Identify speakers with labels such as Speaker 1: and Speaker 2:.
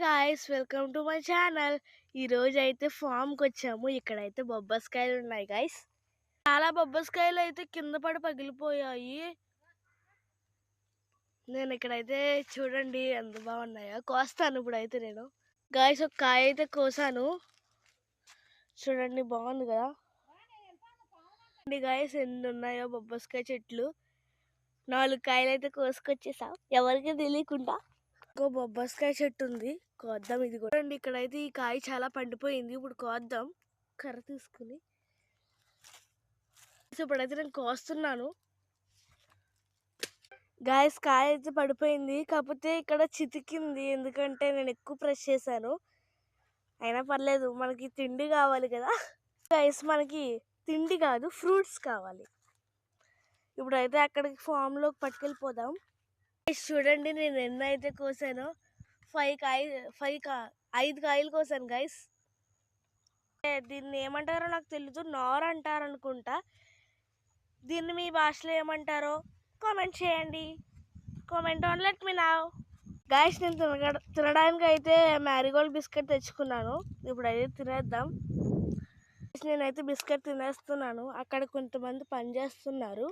Speaker 1: Guys welcome to my channel. ఈ రోజు అయితే ఫామ్కి వచ్చాము. ఇక్కడైతే బొబ్బస్కాయలు ఉన్నాయి గాయ్స్. చాలా బొబ్బస్కాయలు అయితే కింద పడి పగిలిపోయాయి. నేను ఇక్కడైతే చూడండి ఎంత బాగున్నాయో. కోస్తాను ఇప్పుడైతే నేను గాయ్స్. ఒక కాయ అయితే కోసాను చూడండి, బాగుంది కదా గాయ్స్. ఎన్ని ఉన్నాయో బొబ్బస్కాయ చెట్లు. 4 కాయలు అయితే కోసుకొచ్చేసాం ఎవరికి తెలియకుండా. ఇంకో బొబ్బస్కాయ చెట్టు ఉంది, కోద్దాం. ఇది కూడా ఇక్కడైతే ఈ కాయ చాలా పండిపోయింది. ఇప్పుడు కోద్దాం కర్ర తీసుకుని. ఇప్పుడైతే నేను కోస్తున్నాను గాయస్. కాయ అయితే పడిపోయింది, కాకపోతే ఇక్కడ చితికింది, ఎందుకంటే నేను ఎక్కువ ప్రెస్ చేశాను. అయినా పర్లేదు, మనకి తిండి కావాలి కదా గాయస్. మనకి తిండి కాదు, ఫ్రూట్స్ కావాలి. ఇప్పుడైతే అక్కడికి ఫామ్లోకి పట్టుకెళ్ళిపోదాం. చూడండి నేను ఎన్ని అయితే కోసానో. 5 కాయలు కోసాను గైస్. దీన్ని ఏమంటారో నాకు తెలీదు, నార్ అంటారు అనుకుంటా. దీన్ని మీ భాషలో ఏమంటారో కామెంట్ చేయండి. Comment on let me now guys. నేను తినడానికి అయితే మ్యారీగోల్డ్ బిస్కెట్ తెచ్చుకున్నాను. ఇప్పుడైతే తినేద్దాం. నేనైతే బిస్కెట్ తినేస్తున్నాను. అక్కడ కొంతమంది పని చేస్తున్నారు.